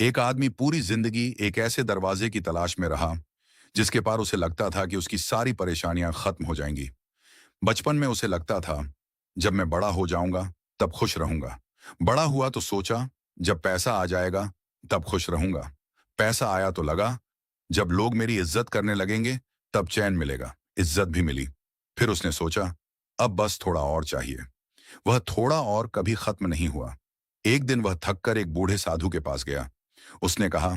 एक आदमी पूरी जिंदगी एक ऐसे दरवाजे की तलाश में रहा जिसके पार उसे लगता था कि उसकी सारी परेशानियां खत्म हो जाएंगी। बचपन में उसे लगता था, जब मैं बड़ा हो जाऊंगा तब खुश रहूंगा। बड़ा हुआ तो सोचा, जब पैसा आ जाएगा तब खुश रहूंगा। पैसा आया तो लगा, जब लोग मेरी इज्जत करने लगेंगे तब चैन मिलेगा। इज्जत भी मिली। फिर उसने सोचा, अब बस थोड़ा और चाहिए। वह थोड़ा और कभी खत्म नहीं हुआ। एक दिन वह थककर एक बूढ़े साधु के पास गया। उसने कहा,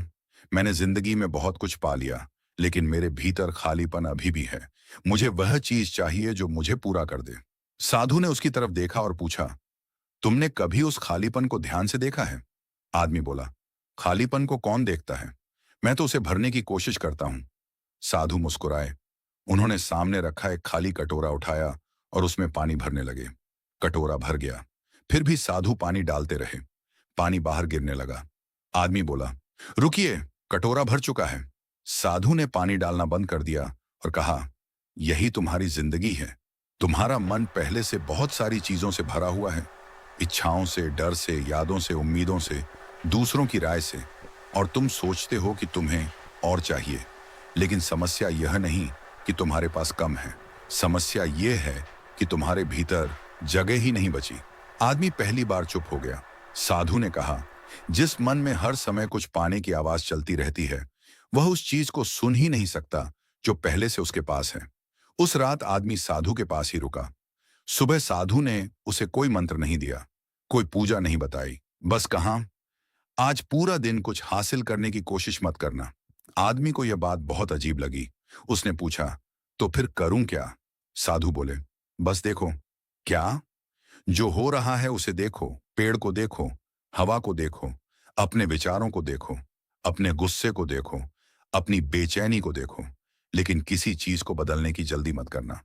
मैंने जिंदगी में बहुत कुछ पा लिया, लेकिन मेरे भीतर खालीपन अभी भी है। मुझे वह चीज चाहिए जो मुझे पूरा कर दे। साधु ने उसकी तरफ देखा और पूछा, तुमने कभी उस खालीपन को ध्यान से देखा है? आदमी बोला, खालीपन को कौन देखता है? मैं तो उसे भरने की कोशिश करता हूं। साधु मुस्कुराए। उन्होंने सामने रखा एक खाली कटोरा उठाया और उसमें पानी भरने लगे। कटोरा भर गया। फिर भी साधु पानी डालते रहे। पानी बाहर गिरने लगा। आदमी बोला, रुकिए, कटोरा भर चुका है। साधु ने पानी डालना बंद कर दिया और कहा, यही तुम्हारी जिंदगी है। तुम्हारा मन पहले से बहुत सारी चीजों से भरा हुआ है। इच्छाओं से, डर से, यादों से, उम्मीदों से, दूसरों की राय से। और तुम सोचते हो कि तुम्हें और चाहिए। लेकिन समस्या यह नहीं कि तुम्हारे पास कम है। समस्या यह है कि तुम्हारे भीतर जगह ही नहीं बची। आदमी पहली बार चुप हो गया। साधु ने कहा, जिस मन में हर समय कुछ पाने की आवाज चलती रहती है, वह उस चीज को सुन ही नहीं सकता जो पहले से उसके पास है। उस रात आदमी साधु के पास ही रुका। सुबह साधु ने उसे कोई मंत्र नहीं दिया, कोई पूजा नहीं बताई। बस कहा, आज पूरा दिन कुछ हासिल करने की कोशिश मत करना। आदमी को यह बात बहुत अजीब लगी। उसने पूछा, तो फिर करूं क्या? साधु बोले, बस देखो। क्या? जो हो रहा है उसे देखो। पेड़ को देखो, हवा को देखो, अपने विचारों को देखो, अपने गुस्से को देखो, अपनी बेचैनी को देखो। लेकिन किसी चीज को बदलने की जल्दी मत करना।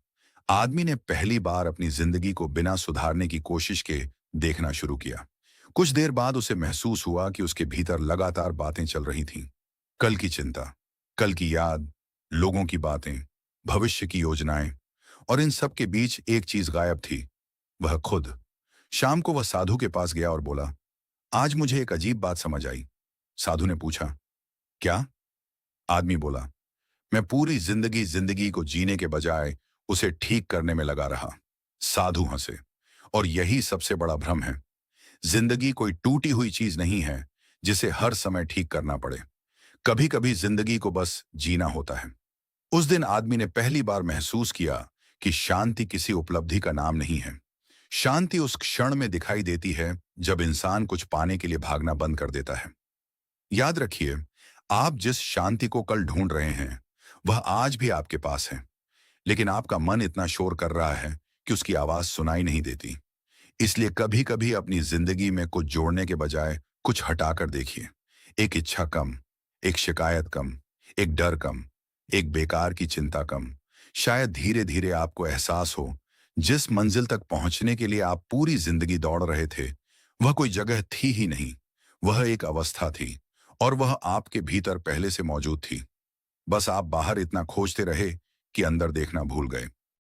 आदमी ने पहली बार अपनी जिंदगी को बिना सुधारने की कोशिश के देखना शुरू किया। कुछ देर बाद उसे महसूस हुआ कि उसके भीतर लगातार बातें चल रही थीं। कल की चिंता, कल की याद, लोगों की बातें, भविष्य की योजनाएं। और इन सब के बीच एक चीज गायब थी, वह खुद। शाम को वह साधु के पास गया और बोला, आज मुझे एक अजीब बात समझ आई। साधु ने पूछा, क्या? आदमी बोला, मैं पूरी जिंदगी जिंदगी को जीने के बजाय उसे ठीक करने में लगा रहा। साधु हंसे। और यही सबसे बड़ा भ्रम है। जिंदगी कोई टूटी हुई चीज नहीं है जिसे हर समय ठीक करना पड़े। कभी कभी जिंदगी को बस जीना होता है। उस दिन आदमी ने पहली बार महसूस किया कि शांति किसी उपलब्धि का नाम नहीं है। शांति उस क्षण में दिखाई देती है जब इंसान कुछ पाने के लिए भागना बंद कर देता है। याद रखिए, आप जिस शांति को कल ढूंढ रहे हैं वह आज भी आपके पास है। लेकिन आपका मन इतना शोर कर रहा है कि उसकी आवाज सुनाई नहीं देती। इसलिए कभी कभी अपनी जिंदगी में कुछ जोड़ने के बजाय कुछ हटाकर देखिए। एक इच्छा कम, एक शिकायत कम, एक डर कम, एक बेकार की चिंता कम। शायद धीरे धीरे आपको एहसास हो, जिस मंजिल तक पहुंचने के लिए आप पूरी जिंदगी दौड़ रहे थे, वह कोई जगह थी ही नहीं। वह एक अवस्था थी। और वह आपके भीतर पहले से मौजूद थी। बस आप बाहर इतना खोजते रहे कि अंदर देखना भूल गए।